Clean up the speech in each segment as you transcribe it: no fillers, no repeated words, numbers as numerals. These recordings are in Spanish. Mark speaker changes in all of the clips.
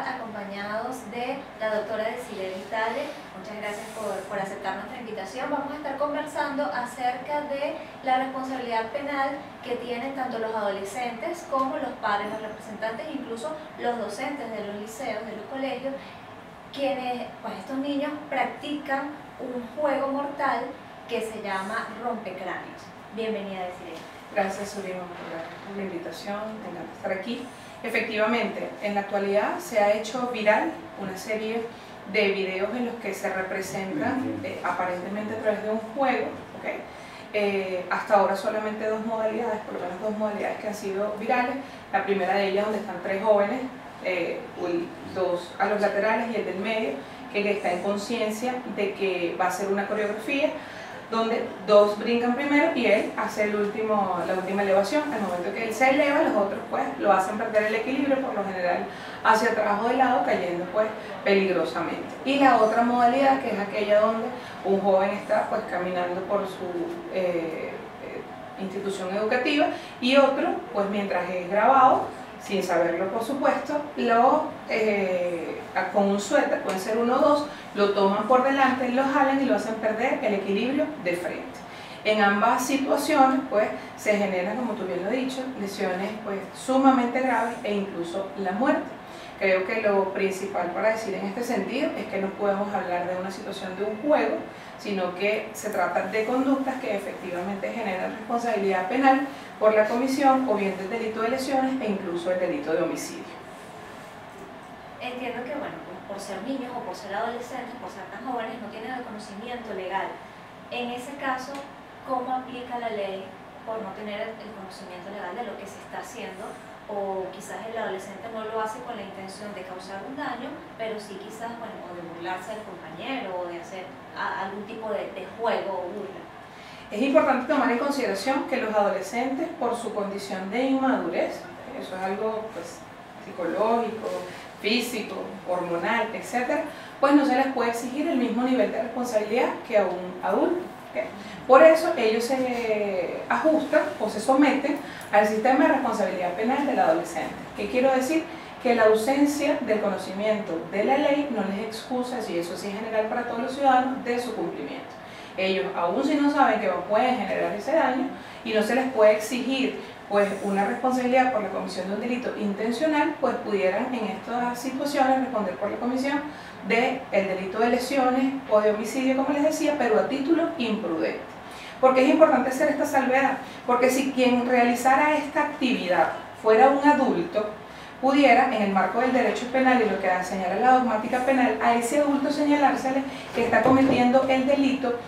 Speaker 1: acompañados de la doctora Desiree Vitale. Muchas gracias por aceptar nuestra invitación. Vamos a estar conversando acerca de la responsabilidad penal que tienen tanto los adolescentes como los padres, los representantes, incluso los docentes de los liceos, de los colegios, quienes, pues estos niños practican un juego mortal que se llama rompecráneos. Bienvenida, Desiree.
Speaker 2: Gracias, Surima, por la invitación, me encanta estar aquí. Efectivamente, en la actualidad se ha hecho viral una serie de videos en los que se representan aparentemente a través de un juego, ¿okay? Hasta ahora solamente dos modalidades, por lo menos dos modalidades que han sido virales. La primera de ellas donde están tres jóvenes, dos a los laterales y el del medio, que está en conciencia de que va a ser una coreografía donde dos brincan primero y él hace la última elevación. Al momento que él se eleva, los otros pues lo hacen perder el equilibrio, por lo general hacia atrás o de lado, cayendo pues peligrosamente. Y la otra modalidad, que es aquella donde un joven está pues caminando por su institución educativa y otro pues mientras es grabado, sin saberlo por supuesto, con un suéter, pueden ser uno o dos, lo toman por delante, lo jalan y lo hacen perder el equilibrio de frente. En ambas situaciones pues se generan, como tú bien lo has dicho, lesiones pues sumamente graves e incluso la muerte. Creo que lo principal para decir en este sentido es que no podemos hablar de una situación de un juego, sino que se trata de conductas que efectivamente generan responsabilidad penal por la comisión o bien del delito de lesiones e incluso el delito de homicidio.
Speaker 1: Entiendo que, bueno, por ser niños o por ser adolescentes, por ser tan jóvenes, no tienen el conocimiento legal. En ese caso, ¿cómo aplica la ley por no tener el conocimiento legal de lo que se está haciendo? O quizás el adolescente no lo hace con la intención de causar un daño, pero sí quizás, bueno, o de burlarse del compañero o de hacer algún tipo de juego o burla.
Speaker 2: Es importante tomar en consideración que los adolescentes, por su condición de inmadurez, eso es algo pues psicológico, físico, hormonal, etc., pues no se les puede exigir el mismo nivel de responsabilidad que a un adulto. ¿Okay? Por eso ellos se ajustan o se someten al sistema de responsabilidad penal del adolescente. ¿Qué quiero decir? Que la ausencia del conocimiento de la ley no les excusa, y eso sí es general para todos los ciudadanos, de su cumplimiento. Ellos, aun si no saben que pueden generar ese daño y no se les puede exigir pues una responsabilidad por la comisión de un delito intencional, pues pudieran en estas situaciones responder por la comisión del delito de lesiones o de homicidio, como les decía, pero a título imprudente. Porque es importante hacer esta salvedad, porque si quien realizara esta actividad fuera un adulto, pudiera, en el marco del derecho penal y lo que señala la dogmática penal, a ese adulto señalársele que está cometiendo el delito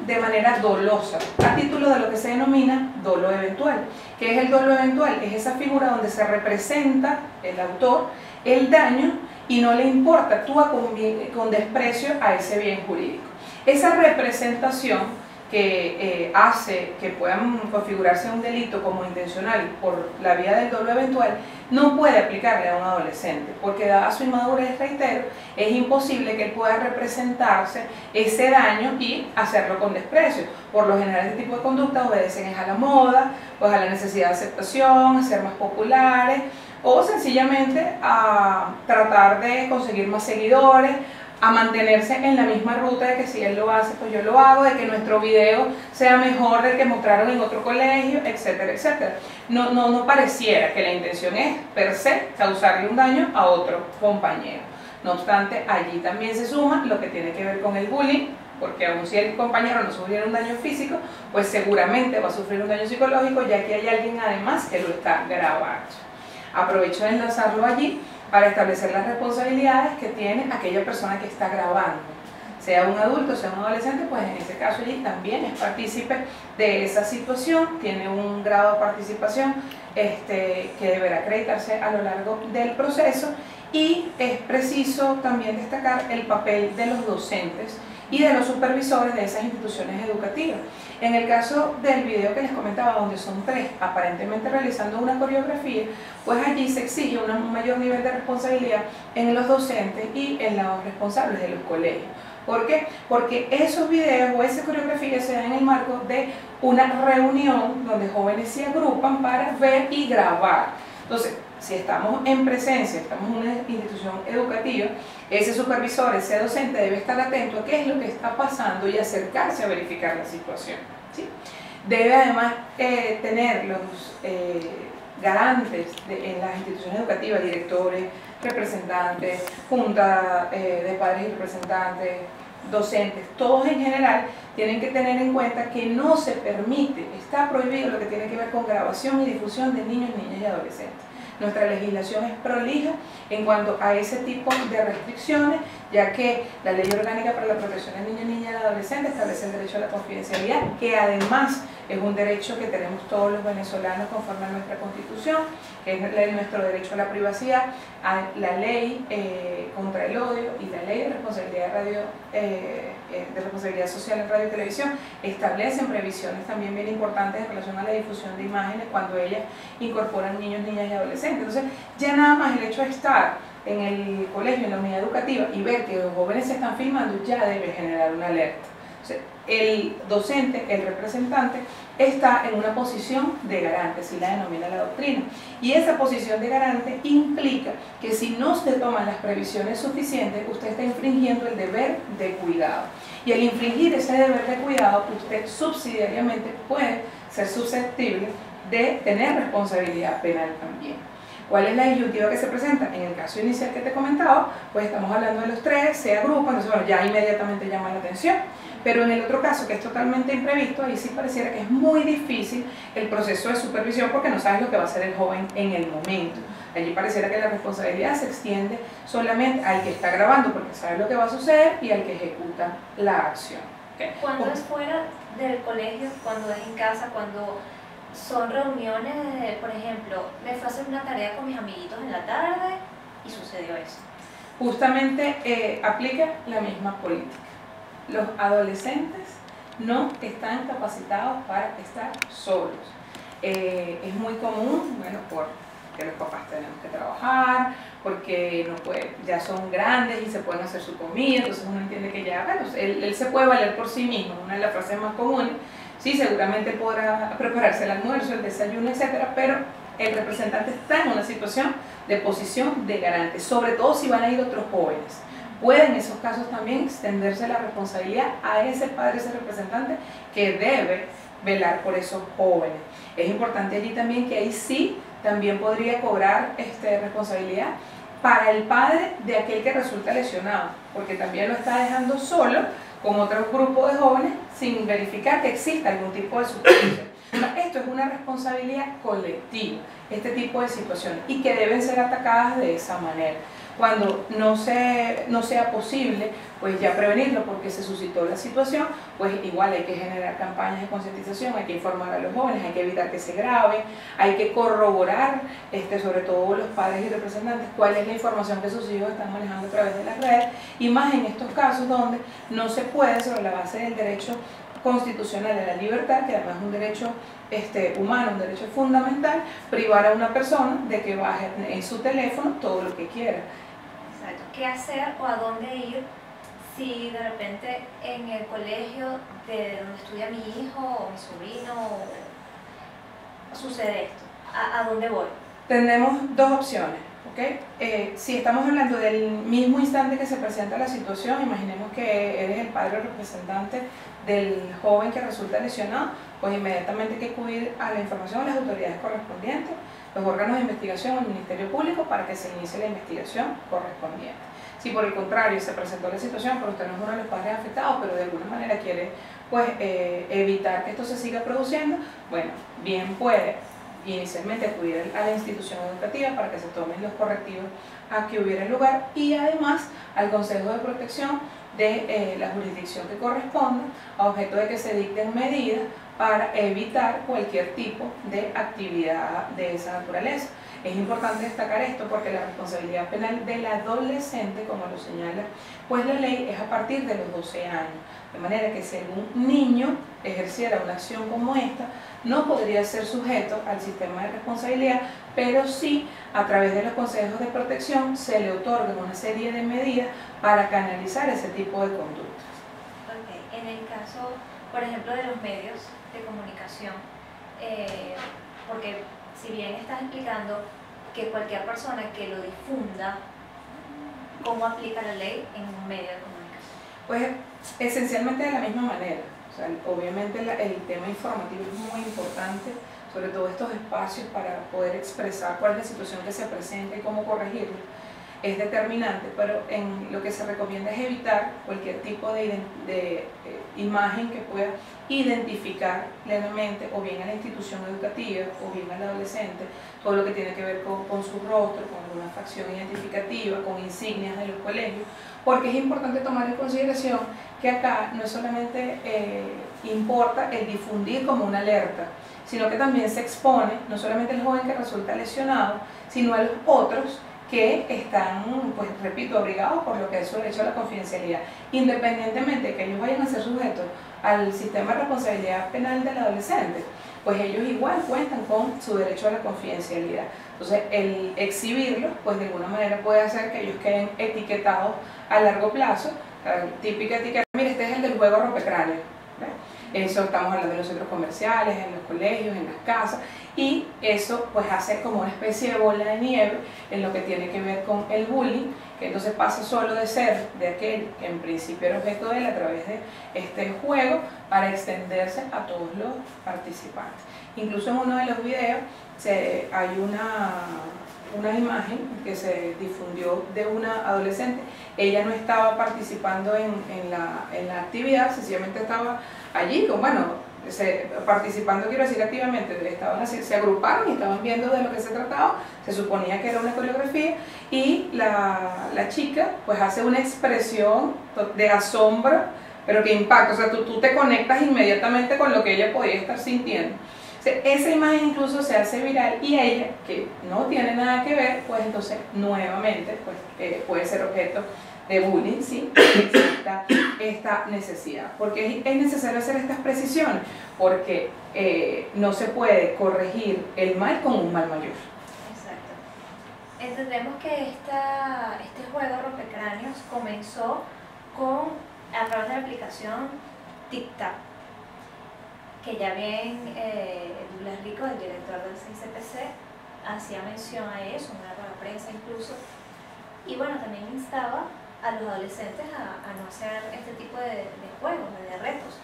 Speaker 2: de manera dolosa, a título de lo que se denomina dolo eventual. ¿Qué es el dolo eventual? Es esa figura donde se representa el autor el daño y no le importa, actúa con desprecio a ese bien jurídico. Esa representación que hace que puedan configurarse un delito como intencional por la vía del dolo eventual no puede aplicarle a un adolescente, porque dada su inmadurez, reitero, es imposible que él pueda representarse ese daño y hacerlo con desprecio. Por lo general este tipo de conductas obedecen a la moda, pues a la necesidad de aceptación, a ser más populares o sencillamente a tratar de conseguir más seguidores, a mantenerse en la misma ruta de que si él lo hace, pues yo lo hago, de que nuestro video sea mejor del que mostraron en otro colegio, etcétera, etcétera. No pareciera que la intención es, per se, causarle un daño a otro compañero. No obstante, allí también se suma lo que tiene que ver con el bullying, porque aun si el compañero no sufriera un daño físico, pues seguramente va a sufrir un daño psicológico, ya que hay alguien además que lo está grabando. Aprovecho de enlazarlo allí para establecer las responsabilidades que tiene aquella persona que está grabando. Sea un adulto, sea un adolescente, pues en ese caso allí también es partícipe de esa situación, tiene un grado de participación que deberá acreditarse a lo largo del proceso, y es preciso también destacar el papel de los docentes y de los supervisores de esas instituciones educativas. En el caso del video que les comentaba, donde son tres aparentemente realizando una coreografía, pues allí se exige un mayor nivel de responsabilidad en los docentes y en los responsables de los colegios. ¿Por qué? Porque esos videos o esa coreografía se dan en el marco de una reunión donde jóvenes se agrupan para ver y grabar. Entonces, si estamos en presencia, estamos en una institución educativa, ese supervisor, ese docente debe estar atento a qué es lo que está pasando y acercarse a verificar la situación, ¿sí? Debe además tener los garantes en las instituciones educativas, directores, representantes, junta de padres y representantes, docentes, todos en general tienen que tener en cuenta que no se permite, está prohibido lo que tiene que ver con grabación y difusión de niños, niñas y adolescentes. Nuestra legislación es prolija en cuanto a ese tipo de restricciones, ya que la Ley Orgánica para la Protección de Niños, Niñas y Adolescentes establece el derecho a la confidencialidad, que además es un derecho que tenemos todos los venezolanos conforme a nuestra Constitución, que es nuestro derecho a la privacidad, a la ley contra el odio y la ley de responsabilidad social en radio y televisión establecen previsiones también bien importantes en relación a la difusión de imágenes cuando ellas incorporan niños, niñas y adolescentes. Entonces, ya nada más el hecho de estar en el colegio, en la unidad educativa y ver que los jóvenes se están filmando ya debe generar una alerta. El docente, el representante, está en una posición de garante, así la denomina la doctrina. Y esa posición de garante implica que si no se toman las previsiones suficientes, usted está infringiendo el deber de cuidado. Y al infringir ese deber de cuidado, usted subsidiariamente puede ser susceptible de tener responsabilidad penal también. ¿Cuál es la disyuntiva que se presenta? En el caso inicial que te comentaba, pues estamos hablando de los tres, se agrupan, entonces bueno, ya inmediatamente llama la atención. Pero en el otro caso, que es totalmente imprevisto, ahí sí pareciera que es muy difícil el proceso de supervisión porque no sabes lo que va a hacer el joven en el momento. Allí pareciera que la responsabilidad se extiende solamente al que está grabando porque sabe lo que va a suceder y al que ejecuta la acción. ¿Okay?
Speaker 1: Cuando es fuera del colegio, cuando es en casa, cuando son reuniones, por ejemplo, me fui a hacer una tarea con mis amiguitos en la tarde y sucedió eso.
Speaker 2: Justamente aplica la misma política. Los adolescentes no están capacitados para estar solos. Es muy común, bueno, porque los papás tenemos que trabajar, porque no puede, ya son grandes y se pueden hacer su comida, entonces uno entiende que ya, bueno, él se puede valer por sí mismo, una de las frases más comunes. Sí, seguramente podrá prepararse el almuerzo, el desayuno, etcétera, pero el representante está en una situación de posición de garante, sobre todo si van a ir otros jóvenes. Puede en esos casos también extenderse la responsabilidad a ese padre, ese representante que debe velar por esos jóvenes. Es importante allí también que ahí sí también podría cobrar responsabilidad para el padre de aquel que resulta lesionado, porque también lo está dejando solo con otro grupo de jóvenes sin verificar que exista algún tipo de supervisión. Esto es una responsabilidad colectiva, este tipo de situaciones, y que deben ser atacadas de esa manera. Cuando no sea posible, pues ya prevenirlo porque se suscitó la situación, pues igual hay que generar campañas de concientización, hay que informar a los jóvenes, hay que evitar que se graben, hay que corroborar, sobre todo los padres y representantes, cuál es la información que sus hijos están manejando a través de las redes, y más en estos casos donde no se puede, sobre la base del derecho constitucional de la libertad, que además es un derecho humano, un derecho fundamental, privar a una persona de que baje en su teléfono todo lo que quiera.
Speaker 1: Exacto. ¿Qué hacer o a dónde ir si de repente en el colegio de donde estudia mi hijo o mi sobrino sucede esto? ¿A dónde voy?
Speaker 2: Tenemos dos opciones. ¿Okay? Si estamos hablando del mismo instante que se presenta la situación, imaginemos que eres el padre o representante del joven que resulta lesionado, pues inmediatamente hay que acudir a la información de las autoridades correspondientes, los órganos de investigación, el Ministerio Público, para que se inicie la investigación correspondiente. Si por el contrario se presentó la situación, pero usted no es uno de los padres afectados, pero de alguna manera quiere pues, evitar que esto se siga produciendo, bueno, bien puede inicialmente acudir a la institución educativa para que se tomen los correctivos a que hubiera lugar, y además al Consejo de Protección de la jurisdicción que corresponda, a objeto de que se dicten medidas para evitar cualquier tipo de actividad de esa naturaleza. Es importante destacar esto porque la responsabilidad penal del adolescente, como lo señala pues la ley, es a partir de los 12 años. De manera que si algún niño ejerciera una acción como esta, no podría ser sujeto al sistema de responsabilidad, pero sí a través de los consejos de protección se le otorgan una serie de medidas para canalizar ese tipo de conductas.
Speaker 1: Okay. En el caso, por ejemplo, de los medios de comunicación, porque si bien estás explicando que cualquier persona que lo difunda, ¿cómo aplica la ley en un medio de comunicación?
Speaker 2: Pues esencialmente de la misma manera. O sea, obviamente el tema informativo es muy importante, sobre todo estos espacios para poder expresar cuál es la situación que se presenta y cómo corregirla. Es determinante, pero en lo que se recomienda es evitar cualquier tipo de imagen que pueda identificar levemente o bien a la institución educativa o bien al adolescente, todo lo que tiene que ver con su rostro, con alguna facción identificativa, con insignias de los colegios, porque es importante tomar en consideración que acá no solamente importa el difundir como una alerta, sino que también se expone no solamente el joven que resulta lesionado, sino a los otros que están, pues repito, obligados por lo que es su derecho a la confidencialidad, independientemente de que ellos vayan a ser sujetos al sistema de responsabilidad penal del adolescente, pues ellos igual cuentan con su derecho a la confidencialidad. Entonces, el exhibirlos, pues de alguna manera puede hacer que ellos queden etiquetados a largo plazo, típica etiqueta, mire, este es el del juego rompecráneo. Eso estamos hablando en los centros comerciales, en los colegios, en las casas, y eso pues hace como una especie de bola de nieve en lo que tiene que ver con el bullying, que entonces pasa solo de ser de aquel que en principio era objeto de él a través de este juego para extenderse a todos los participantes. Incluso en uno de los videos hay una imagen que se difundió de una adolescente. Ella no estaba participando en la actividad, sencillamente estaba allí, participando, quiero decir activamente, se agruparon y estaban viendo de lo que se trataba, se suponía que era una coreografía, y la chica pues hace una expresión de asombro, pero que impacta, o sea, tú te conectas inmediatamente con lo que ella podía estar sintiendo. Esa imagen incluso se hace viral y ella, que no tiene nada que ver, pues entonces nuevamente pues, puede ser objeto de bullying, ¿sí? Exista esta necesidad. Porque es necesario hacer estas precisiones, porque no se puede corregir el mal con un mal mayor.
Speaker 1: Exacto. Entendemos que este juego rompecráneos comenzó a través de la aplicación TikTok, que ya bien Douglas Rico, el director del CICPC, hacía mención a eso, una rueda de prensa incluso, y bueno, también instaba a los adolescentes a no hacer este tipo de juegos, de retos.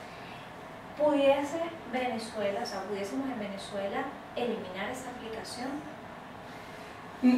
Speaker 1: ¿Pudiésemos en Venezuela eliminar esa aplicación?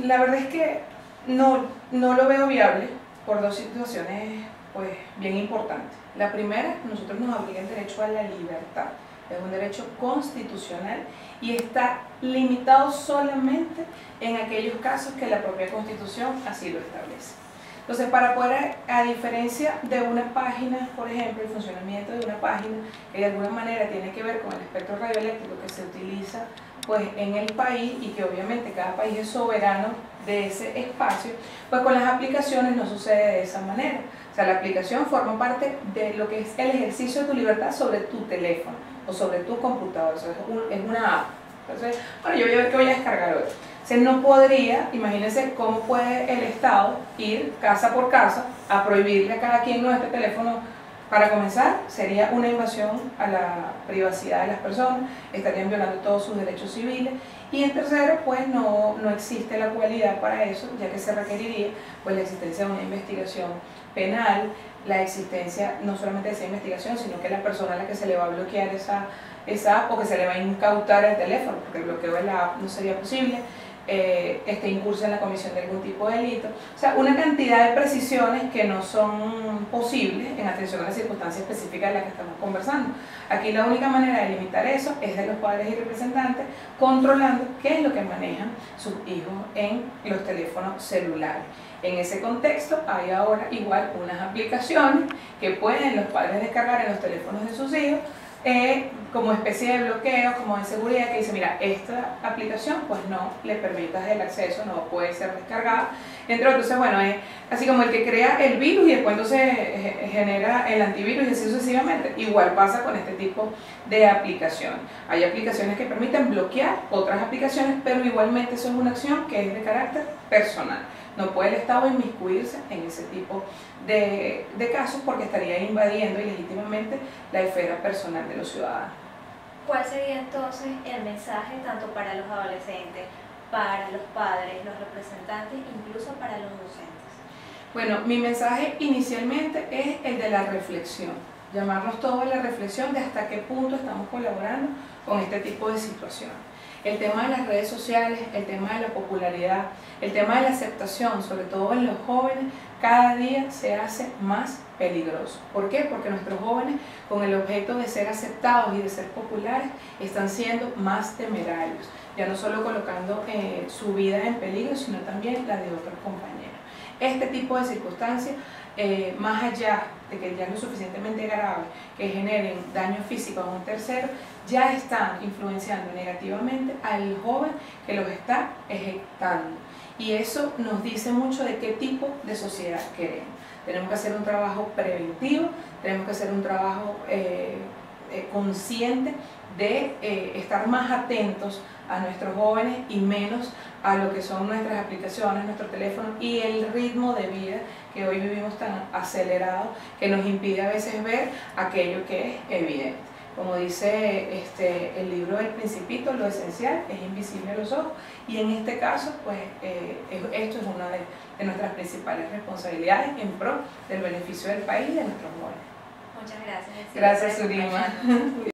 Speaker 2: La verdad es que no lo veo viable por dos situaciones pues, bien importantes. La primera, nosotros nos obliga el derecho a la libertad. Es un derecho constitucional y está limitado solamente en aquellos casos que la propia Constitución así lo establece. Entonces, para poder, a diferencia de una página, por ejemplo, el funcionamiento de una página que de alguna manera tiene que ver con el espectro radioeléctrico que se utiliza pues, en el país y que obviamente cada país es soberano de ese espacio, pues con las aplicaciones no sucede de esa manera. O sea, la aplicación forma parte de lo que es el ejercicio de tu libertad sobre tu teléfono o sobre tu computador, o sea, es una app. Entonces, bueno, yo voy a ver qué voy a descargar hoy. O sea, no podría, imagínense cómo puede el Estado ir casa por casa a prohibirle a cada quien este teléfono. Para comenzar, sería una invasión a la privacidad de las personas, estarían violando todos sus derechos civiles, y en tercero, pues no existe la cualidad para eso, ya que se requeriría pues, la existencia de una investigación penal, la existencia no solamente de esa investigación, sino que la persona a la que se le va a bloquear esa app o que se le va a incautar el teléfono, porque el bloqueo de la app no sería posible, incursa en la comisión de algún tipo de delito. O sea, una cantidad de precisiones que no son posibles en atención a la circunstancia específica de la que estamos conversando. Aquí la única manera de limitar eso es de los padres y representantes controlando qué es lo que manejan sus hijos en los teléfonos celulares. En ese contexto hay ahora igual unas aplicaciones que pueden los padres descargar en los teléfonos de sus hijos como especie de bloqueo, como de seguridad, que dice, mira, esta aplicación pues no le permitas el acceso, no puede ser descargada, entonces bueno, es así como el que crea el virus y después entonces genera el antivirus y así sucesivamente. Igual pasa con este tipo de aplicaciones. Hay aplicaciones que permiten bloquear otras aplicaciones, pero igualmente eso es una acción que es de carácter personal. No puede el Estado inmiscuirse en ese tipo de casos porque estaría invadiendo ilegítimamente la esfera personal de los ciudadanos.
Speaker 1: ¿Cuál sería entonces el mensaje tanto para los adolescentes para los padres, los representantes, incluso para los docentes?
Speaker 2: Bueno, mi mensaje inicialmente es el de la reflexión, llamarnos todos a la reflexión de hasta qué punto estamos colaborando con este tipo de situaciones. El tema de las redes sociales, el tema de la popularidad, el tema de la aceptación, sobre todo en los jóvenes, cada día se hace más peligroso. ¿Por qué? Porque nuestros jóvenes, con el objeto de ser aceptados y de ser populares, están siendo más temerarios, ya no solo colocando su vida en peligro, sino también la de otros compañeros. Este tipo de circunstancias, más allá de que ya no es suficientemente grave, que generen daño físico a un tercero, ya están influenciando negativamente al joven que los está ejecutando. Y eso nos dice mucho de qué tipo de sociedad queremos. Tenemos que hacer un trabajo preventivo, tenemos que hacer un trabajo consciente de estar más atentos a nuestros jóvenes y menos a lo que son nuestras aplicaciones, nuestro teléfono y el ritmo de vida que hoy vivimos tan acelerado que nos impide a veces ver aquello que es evidente. Como dice el libro del Principito, lo esencial es invisible a los ojos, y en este caso pues esto es una de nuestras principales responsabilidades en pro del beneficio del país y de nuestros jóvenes.
Speaker 1: Muchas gracias.
Speaker 2: Gracias, Surima.